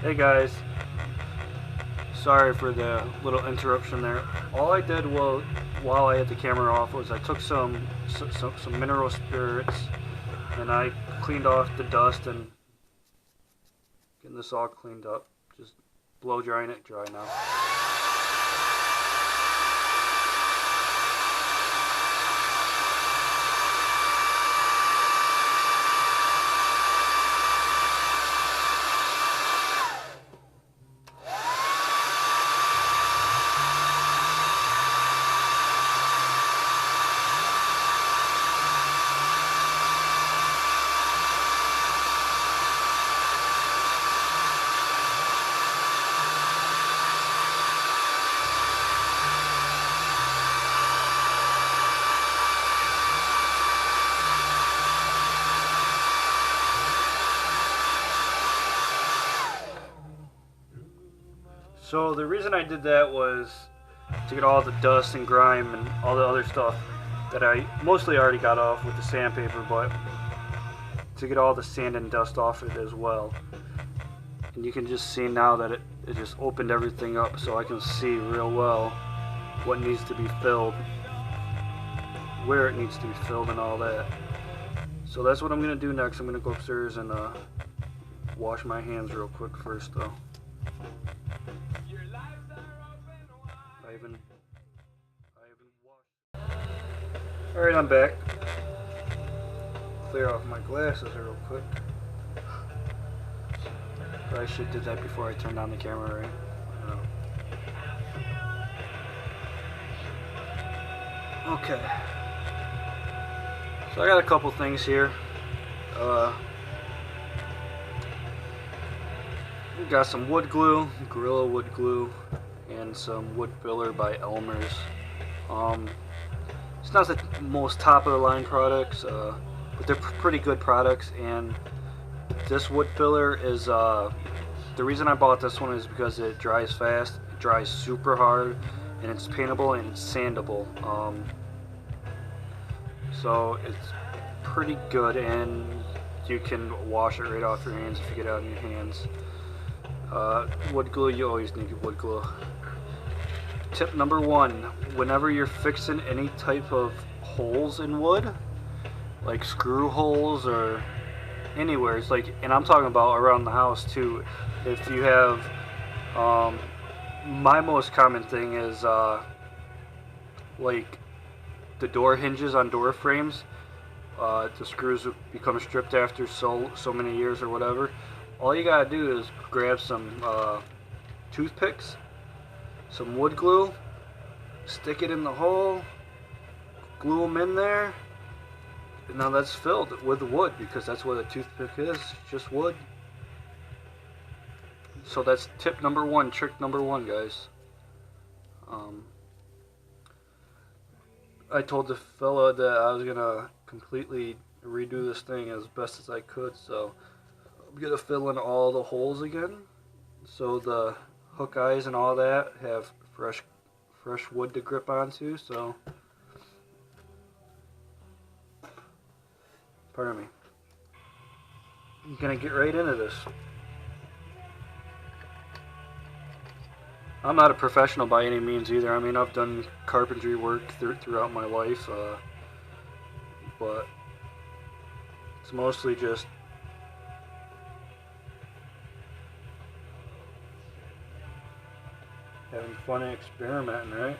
Hey guys, sorry for the little interruption there. All I did while I had the camera off was I took some mineral spirits and I cleaned off the dust and getting this all cleaned up. Just blow drying it dry now. So the reason I did that was to get all the dust and grime and all the other stuff that I mostly already got off with the sandpaper, but to get all the sand and dust off it as well. And you can just see now that it just opened everything up, so I can see real well what needs to be filled, where it needs to be filled and all that. So that's what I'm going to do next. I'm going to go upstairs and wash my hands real quick first though. I haven't washed. Alright, I'm back. Clear off my glasses real quick. Probably should have did that before I turned on the camera, right? Okay. So I got a couple things here. We got some wood glue, Gorilla Wood Glue, and some wood filler by Elmer's. It's not the most top of the line products, but they're pretty good products. And this wood filler is the reason I bought this one is because it dries fast, it dries super hard, and it's paintable and it's sandable. So it's pretty good, and you can wash it right off your hands if you get it out of your hands. Wood glue, you always need wood glue. Tip number one, whenever you're fixing any type of holes in wood, like screw holes or anywhere, it's like, and I'm talking about around the house too, if you have, my most common thing is like the door hinges on door frames, the screws become stripped after so many years or whatever. All you gotta do is grab some toothpicks, some wood glue, stick it in the hole, glue them in there, and now that's filled with wood, because that's what a toothpick is, just wood. So that's tip number one, trick number one, guys. I told the fella that I was gonna completely redo this thing as best as I could, so I'm gonna fill in all the holes again, so the hook eyes and all that have fresh wood to grip onto. So, pardon me. I'm gonna get right into this. I'm not a professional by any means either. I mean, I've done carpentry work throughout my life, but it's mostly just having fun and experimenting, right?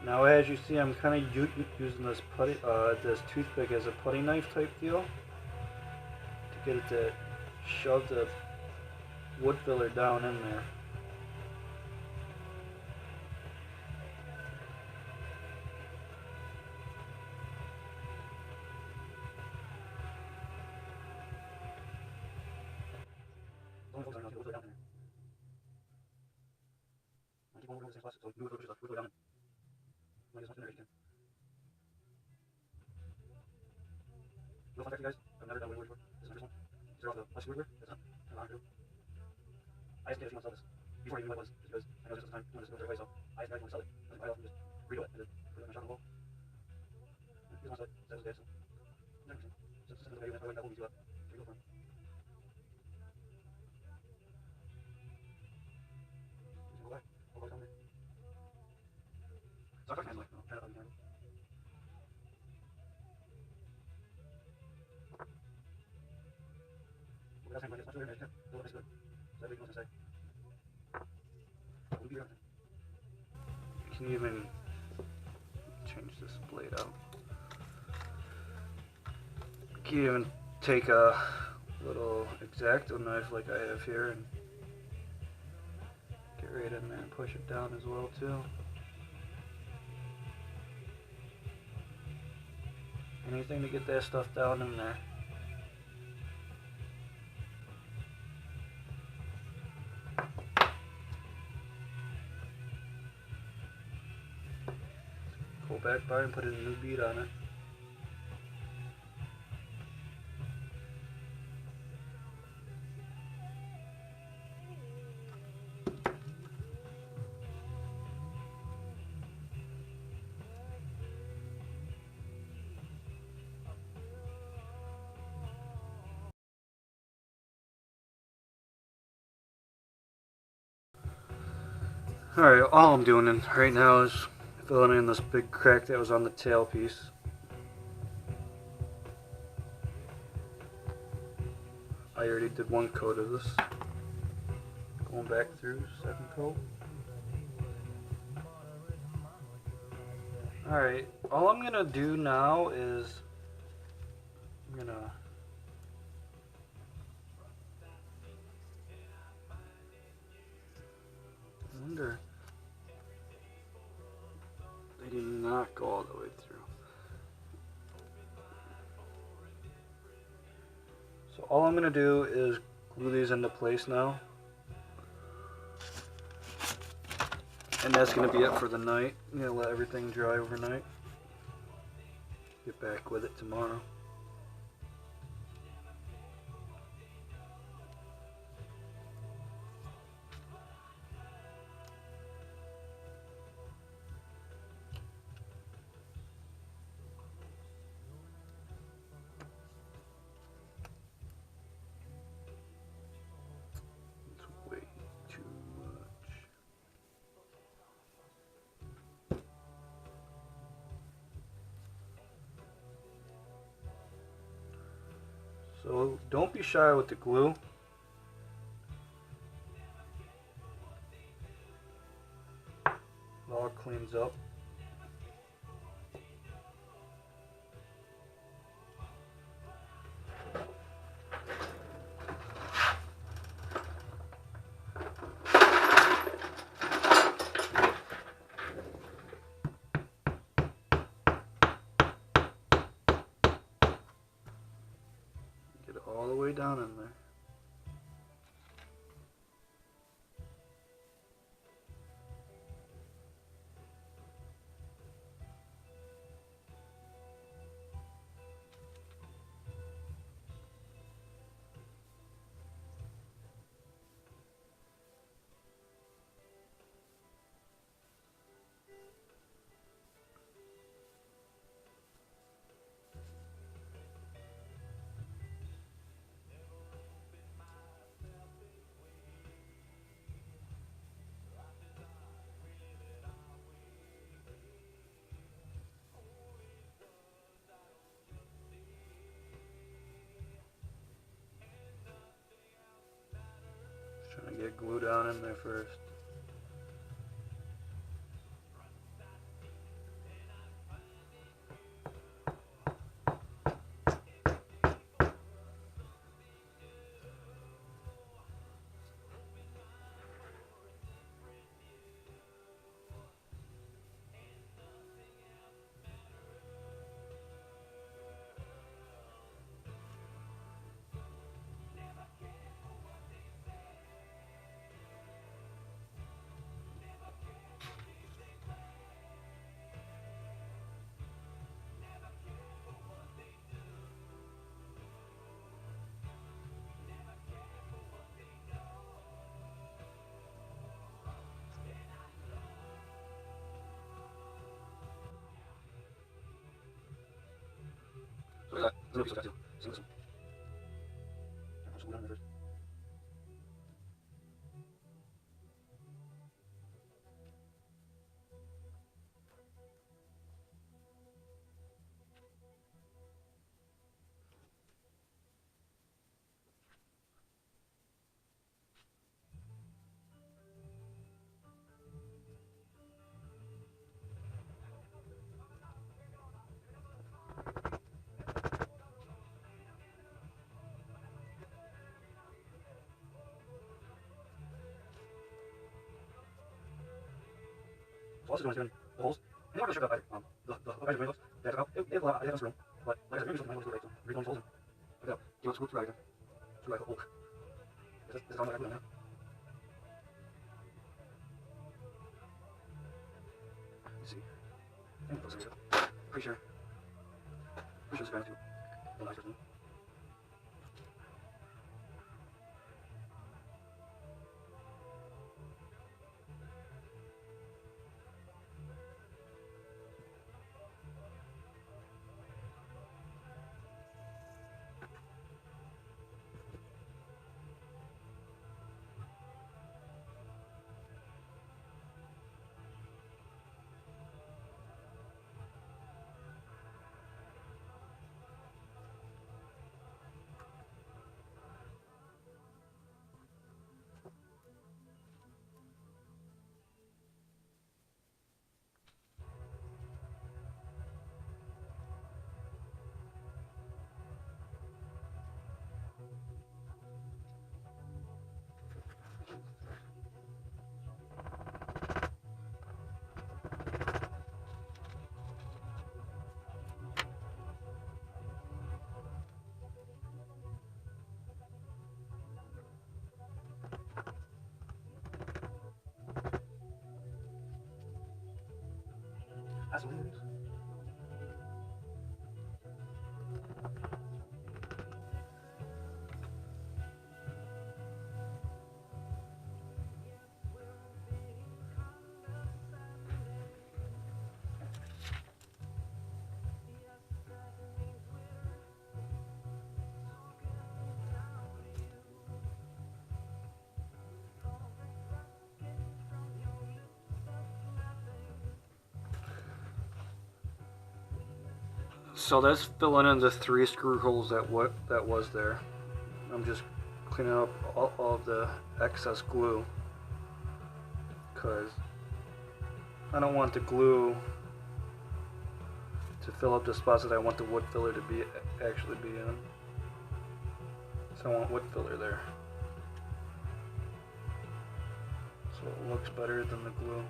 Now, as you see, I'm kind of using this this toothpick as a putty knife type deal to get it to shove the wood filler down in there. No fun fact, you guys. I've never done wood before. This is my first one. Start off the plastic wood. That's not. I'm not through. I asked Dad if he wants to sell this before I knew what it was, just because I know this was the time when this military way, so I asked Dad if he wants to sell it. I often just Can you even change this blade out? Can you even take a little X-Acto knife like I have here and get right in there and push it down as well too. Anything to get that stuff down in there. Pull back bar and put a new bead on it. Alright, all I'm doing right now is filling in this big crack that was on the tailpiece. I already did one coat of this. Going back through, second coat. Alright, all I'm gonna do now is I'm gonna wonder they did not go all the way through. So all I'm gonna do is glue these into place now. And that's gonna be it for the night. I'm gonna let everything dry overnight. Get back with it tomorrow. It's way too much. So don't be shy with the glue. It all cleans up. Get it all the way down in there. Just trying to get glue down in there first. Look at that. There's a little piece of that too. See this one? I'll just glue it on there first. So also doing the holes. And I'm not really sure about the guys doing those. They have they have a lot. They have some room, but like I said, maybe something I want to do right. So read those holes in. Like that. Give it a screw right again. Screw like a hook. This is how much I put in there. Let's see. I think it looks good. Pretty sure. Pretty sure it's going to the nicer thing. That's what it is. So that's filling in the 3 screw holes that was there. I'm just cleaning up all of the excess glue because I don't want the glue to fill up the spots that I want the wood filler to actually be in. So I want wood filler there, so it looks better than the glue.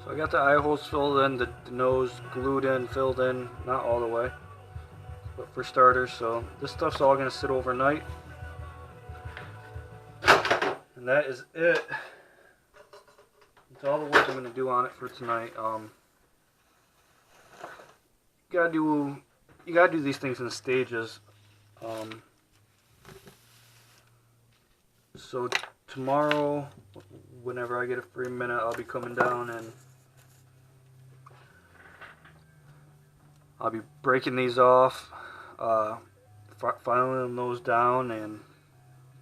So I got the eye holes filled in, the nose glued in, filled in, not all the way, but for starters. So this stuff's all gonna sit overnight, and that is it. That's all the work I'm gonna do on it for tonight. You gotta do these things in stages. So tomorrow, whenever I get a free minute, I'll be coming down and I'll be breaking these off, filing those down and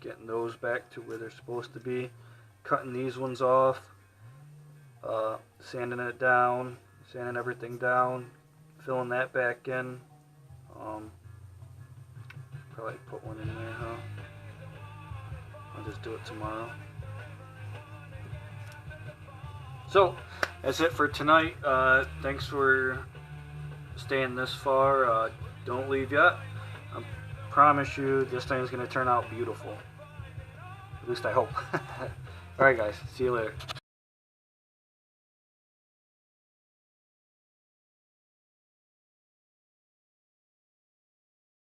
getting those back to where they're supposed to be, cutting these ones off, sanding it down, sanding everything down, filling that back in. Probably put one in there, huh? I'll just do it tomorrow. So that's it for tonight. Thanks for staying this far. Don't leave yet. I promise you this thing's gonna turn out beautiful. At least I hope. Alright guys, see you later.